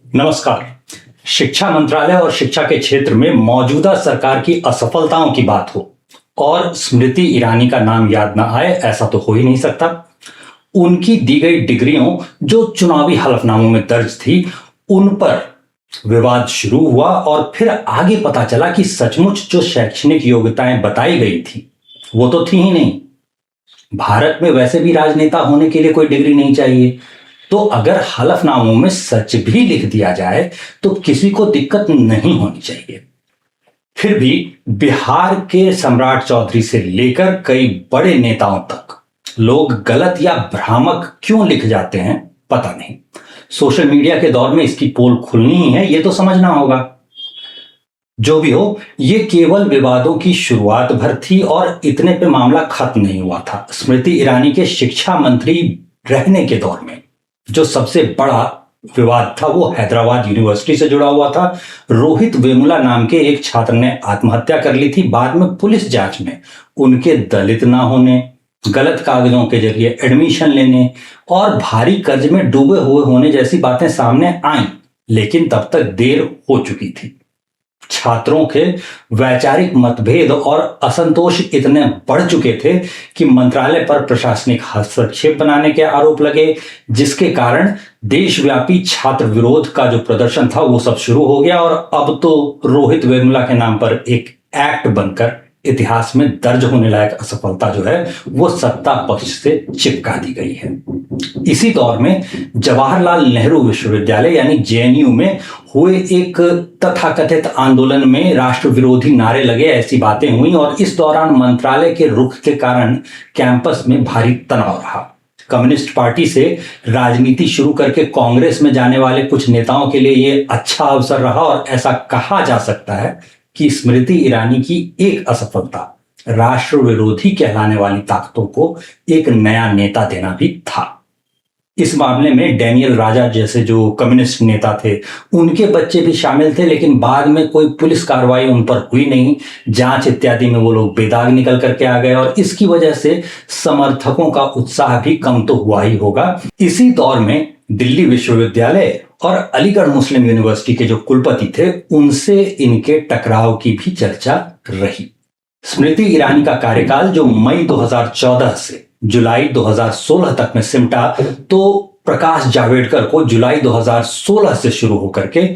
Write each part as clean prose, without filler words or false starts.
नमस्कार। शिक्षा मंत्रालय और शिक्षा के क्षेत्र में मौजूदा सरकार की असफलताओं की बात हो और स्मृति ईरानी का नाम याद ना आए, ऐसा तो हो ही नहीं सकता। उनकी दी गई डिग्रियों जो चुनावी हलफनामों में दर्ज थी, उन पर विवाद शुरू हुआ और फिर आगे पता चला कि सचमुच जो शैक्षणिक योग्यताएं बताई गई थी वो तो थी ही नहीं। भारत में वैसे भी राजनेता होने के लिए कोई डिग्री नहीं चाहिए, तो अगर हलफनामों में सच भी लिख दिया जाए तो किसी को दिक्कत नहीं होनी चाहिए। फिर भी बिहार के सम्राट चौधरी से लेकर कई बड़े नेताओं तक लोग गलत या भ्रामक क्यों लिख जाते हैं पता नहीं। सोशल मीडिया के दौर में इसकी पोल खुलनी ही है, ये तो समझना होगा। जो भी हो, ये केवल विवादों की शुरुआत भर थी और इतने पे मामला खत्म नहीं हुआ था। स्मृति ईरानी के शिक्षा मंत्री रहने के दौर में जो सबसे बड़ा विवाद था वो हैदराबाद यूनिवर्सिटी से जुड़ा हुआ था। रोहित वेमुला नाम के एक छात्र ने आत्महत्या कर ली थी। बाद में पुलिस जांच में उनके दलित ना होने, गलत कागजों के जरिए एडमिशन लेने और भारी कर्ज में डूबे हुए होने जैसी बातें सामने आईं, लेकिन तब तक देर हो चुकी थी। छात्रों के वैचारिक मतभेद और असंतोष इतने बढ़ चुके थे कि मंत्रालय पर प्रशासनिक हस्तक्षेप बनाने के आरोप लगे, जिसके कारण देशव्यापी छात्र विरोध का जो प्रदर्शन था वो सब शुरू हो गया। और अब तो रोहित वेमुला के नाम पर एक एक्ट बनकर इतिहास में दर्ज होने लायक असफलता जो है वो सत्ता पक्ष से चिपका दी गई है। इसी दौर में जवाहरलाल नेहरू विश्वविद्यालय यानी जेएनयू में हुए एक तथाकथित आंदोलन में राष्ट्र विरोधी नारे लगे, ऐसी बातें हुई और इस दौरान मंत्रालय के रुख के कारण कैंपस में भारी तनाव रहा। कम्युनिस्ट पार्टी से राजनीति शुरू करके कांग्रेस में जाने वाले कुछ नेताओं के लिए यह अच्छा अवसर रहा और ऐसा कहा जा सकता है कि स्मृति ईरानी की एक असफलता राष्ट्र विरोधी कहलाने वाली ताकतों को एक नया नेता देना भी था। इस मामले में डैनियल राजा जैसे जो कम्युनिस्ट नेता थे उनके बच्चे भी शामिल थे, लेकिन बाद में कोई पुलिस कार्रवाई उन पर हुई नहीं। जांच इत्यादि में वो लोग बेदाग निकल करके आ गए और इसकी वजह से समर्थकों का उत्साह भी कम तो हुआ ही होगा। इसी दौर में दिल्ली विश्वविद्यालय और अलीगढ़ मुस्लिम यूनिवर्सिटी के जो कुलपति थे उनसे इनके टकराव की भी चर्चा रही। स्मृति ईरानी का कार्यकाल जो मई 2014 से जुलाई 2016 तक में सिमटा, तो प्रकाश जावड़ेकर को जुलाई 2016 से शुरू होकर के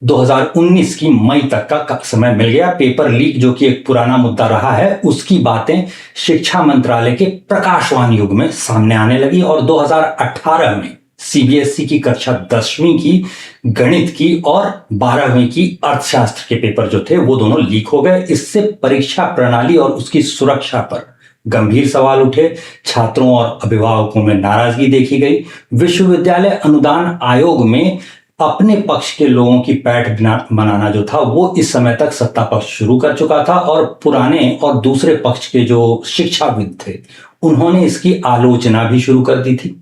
2019 की मई तक का समय मिल गया। पेपर लीक जो कि एक पुराना मुद्दा रहा है, उसकी बातें शिक्षा मंत्रालय के प्रकाशवान युग में सामने आने लगी और 2018 में सीबीएसई की कक्षा 10वीं की गणित की और 12वीं की अर्थशास्त्र के पेपर जो थे वो दोनों लीक हो गए। इससे परीक्षा प्रणाली और उसकी सुरक्षा पर गंभीर सवाल उठे। छात्रों और अभिभावकों में नाराजगी देखी गई। विश्वविद्यालय अनुदान आयोग में अपने पक्ष के लोगों की पैठ बनाना जो था वो इस समय तक सत्ता पक्ष शुरू कर चुका था और पुराने और दूसरे पक्ष के जो शिक्षाविद थे उन्होंने इसकी आलोचना भी शुरू कर दी थी।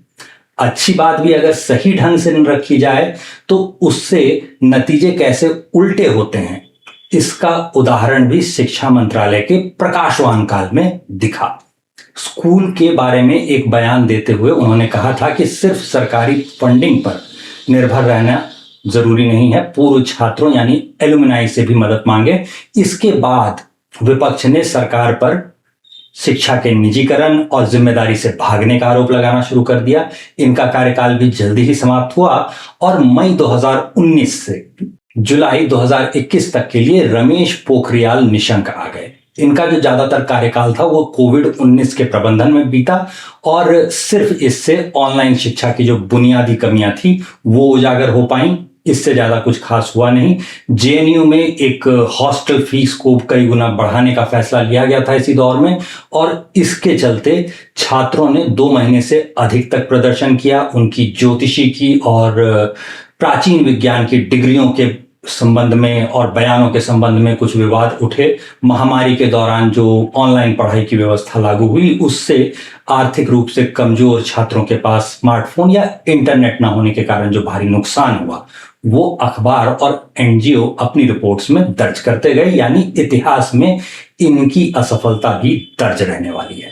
अच्छी बात भी अगर सही ढंग से न रखी जाए तो उससे नतीजे कैसे उल्टे होते हैं, इसका उदाहरण भी शिक्षा मंत्रालय के प्रकाशवान काल में दिखा। स्कूल के बारे में एक बयान देते हुए उन्होंने कहा था कि सिर्फ सरकारी फंडिंग पर निर्भर रहना जरूरी नहीं है, पूर्व छात्रों यानी एलुमनाई से भी मदद मांगे। इसके बाद विपक्ष ने सरकार पर शिक्षा के निजीकरण और जिम्मेदारी से भागने का आरोप लगाना शुरू कर दिया। इनका कार्यकाल भी जल्दी ही समाप्त हुआ और मई 2019 से जुलाई 2021 तक के लिए रमेश पोखरियाल निशंक आ गए। इनका जो ज्यादातर कार्यकाल था वो कोविड-19 के प्रबंधन में बीता और सिर्फ इससे ऑनलाइन शिक्षा की जो बुनियादी कमियां थी वो उजागर हो पाई। इससे ज्यादा कुछ खास हुआ नहीं। जेएनयू में एक हॉस्टल फीस को कई गुना बढ़ाने का फैसला लिया गया था इसी दौर में और इसके चलते छात्रों ने 2 महीने से अधिक तक प्रदर्शन किया। उनकी ज्योतिषी की और प्राचीन विज्ञान की डिग्रियों के संबंध में और बयानों के संबंध में कुछ विवाद उठे। महामारी के दौरान जो ऑनलाइन पढ़ाई की व्यवस्था लागू हुई उससे आर्थिक रूप से कमजोर छात्रों के पास स्मार्टफोन या इंटरनेट ना होने के कारण जो भारी नुकसान हुआ वो अखबार और एनजीओ अपनी रिपोर्ट्स में दर्ज करते गए, यानी इतिहास में इनकी असफलता भी दर्ज रहने वाली है।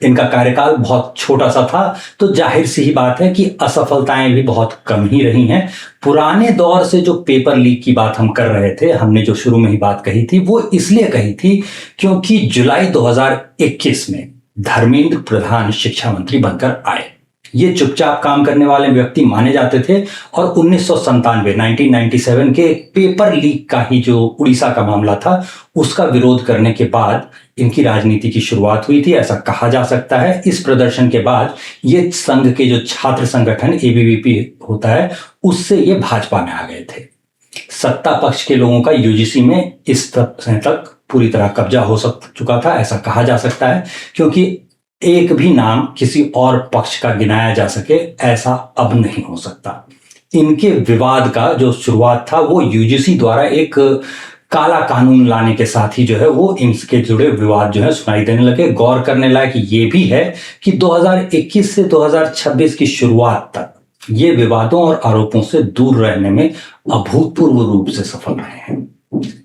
इनका कार्यकाल बहुत छोटा सा था, तो जाहिर सी ही बात है कि असफलताएं भी बहुत कम ही रही हैं। पुराने दौर से जो पेपर लीक की बात हम कर रहे थे, हमने जो शुरू में ही बात कही थी, वो इसलिए कही थी क्योंकि जुलाई 2021 में धर्मेंद्र प्रधान शिक्षा मंत्री बनकर आए। ये चुपचाप काम करने वाले व्यक्ति माने जाते थे और 1997 के पेपर लीक का ही जो उड़ीसा का मामला था, उसका विरोध करने के बाद इनकी राजनीति की शुरुआत हुई थी, ऐसा कहा जा सकता है। इस प्रदर्शन के बाद ये संघ के जो छात्र संगठन एबीवीपी होता है, उससे ये भाजपा में आ गए थे। सत्ता पक्ष के लोगों का यूजीसी में इस समय तक पूरी तरह कब्जा हो चुका था, ऐसा कहा जा सकता है, क्योंकि एक भी नाम किसी और पक्ष का गिनाया जा सके ऐसा अब नहीं हो सकता। इनके विवाद का जो शुरुआत था वो यूजीसी द्वारा एक काला कानून लाने के साथ ही जो है वो इनके जुड़े विवाद जो है सुनाई देने लगे। गौर करने लायक ये भी है कि 2021 से 2026 की शुरुआत तक ये विवादों और आरोपों से दूर रहने में अभूतपूर्व रूप से सफल रहे हैं।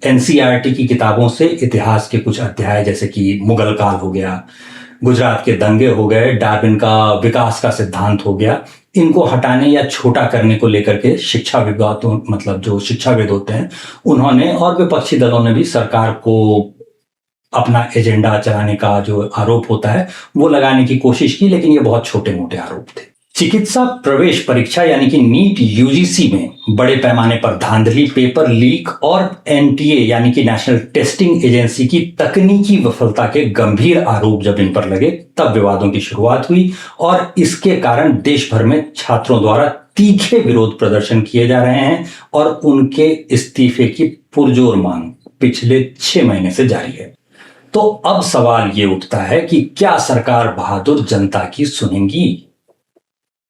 एनसीईआरटी की किताबों से इतिहास के कुछ अध्याय जैसे कि मुगल काल हो गया, गुजरात के दंगे हो गए, डार्विन का विकास का सिद्धांत हो गया, इनको हटाने या छोटा करने को लेकर के शिक्षा विभाग मतलब जो शिक्षाविद होते हैं उन्होंने और विपक्षी दलों ने भी सरकार को अपना एजेंडा चलाने का जो आरोप होता है वो लगाने की कोशिश की, लेकिन ये बहुत छोटे मोटे आरोप थे। चिकित्सा प्रवेश परीक्षा यानी कि नीट यूजीसी में बड़े पैमाने पर धांधली, पेपर लीक और एनटीए यानी कि नेशनल टेस्टिंग एजेंसी की तकनीकी विफलता के गंभीर आरोप जब इन पर लगे, तब विवादों की शुरुआत हुई और इसके कारण देश भर में छात्रों द्वारा तीखे विरोध प्रदर्शन किए जा रहे हैं और उनके इस्तीफे की पुरजोर मांग पिछले 6 महीने से जारी है। तो अब सवाल ये उठता है कि क्या सरकार बहादुर जनता की सुनेगी?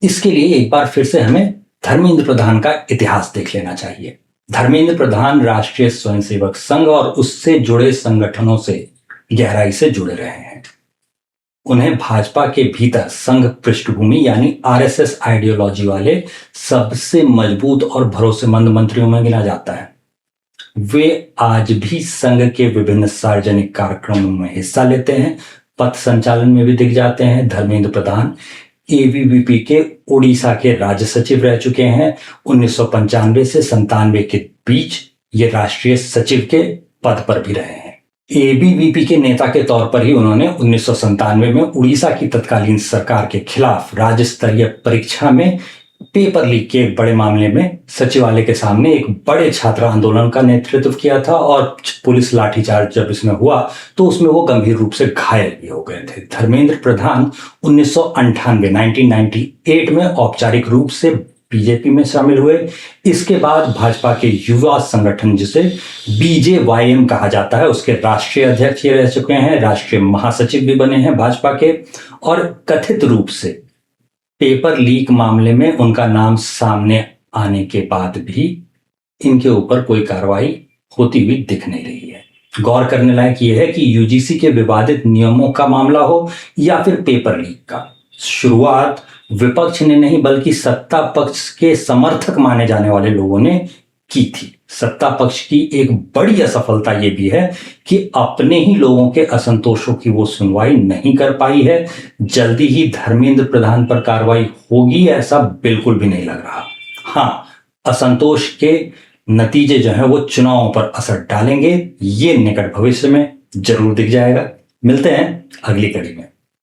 इसके लिए एक बार फिर से हमें धर्मेंद्र प्रधान का इतिहास देख लेना चाहिए। धर्मेंद्र प्रधान राष्ट्रीय स्वयंसेवक संघ और उससे जुड़े संगठनों से गहराई से जुड़े रहे हैं। उन्हें भाजपा के भीतर संघ पृष्ठभूमि यानी आरएसएस आइडियोलॉजी वाले सबसे मजबूत और भरोसेमंद मंत्रियों में गिना जाता है। वे आज भी संघ के विभिन्न सार्वजनिक कार्यक्रमों में हिस्सा लेते हैं, पथ संचालन में भी दिख जाते हैं। धर्मेंद्र प्रधान एबीवीपी के उड़ीसा के राज्य सचिव रह चुके हैं। 1995 से 97 के बीच ये राष्ट्रीय सचिव के पद पर भी रहे हैं। एबीवीपी के नेता के तौर पर ही उन्होंने 1997 में उड़ीसा की तत्कालीन सरकार के खिलाफ राज्य स्तरीय परीक्षा में पेपर लीक के एक बड़े मामले में सचिवालय के सामने एक बड़े छात्र आंदोलन का नेतृत्व किया था और पुलिस लाठीचार्ज जब इसमें हुआ तो उसमें वो गंभीर रूप से घायल भी हो गए थे। धर्मेंद्र प्रधान 1998 में औपचारिक रूप से बीजेपी में शामिल हुए। इसके बाद भाजपा के युवा संगठन जिसे बीजेवाईएम कहा जाता है उसके राष्ट्रीय अध्यक्ष ये रह चुके हैं, राष्ट्रीय महासचिव भी बने हैं भाजपा के। और कथित रूप से पेपर लीक मामले में उनका नाम सामने आने के बाद भी इनके ऊपर कोई कार्रवाई होती हुई दिख नहीं रही है। गौर करने लायक यह है कि यूजीसी के विवादित नियमों का मामला हो या फिर पेपर लीक का, शुरुआत विपक्ष ने नहीं बल्कि सत्ता पक्ष के समर्थक माने जाने वाले लोगों ने की थी। सत्ता पक्ष की एक बड़ी असफलता यह भी है कि अपने ही लोगों के असंतोषों की वो सुनवाई नहीं कर पाई है। जल्दी ही धर्मेंद्र प्रधान पर कार्रवाई होगी ऐसा बिल्कुल भी नहीं लग रहा। हाँ, असंतोष के नतीजे जो है वो चुनावों पर असर डालेंगे, ये निकट भविष्य में जरूर दिख जाएगा। मिलते हैं अगली कड़ी में।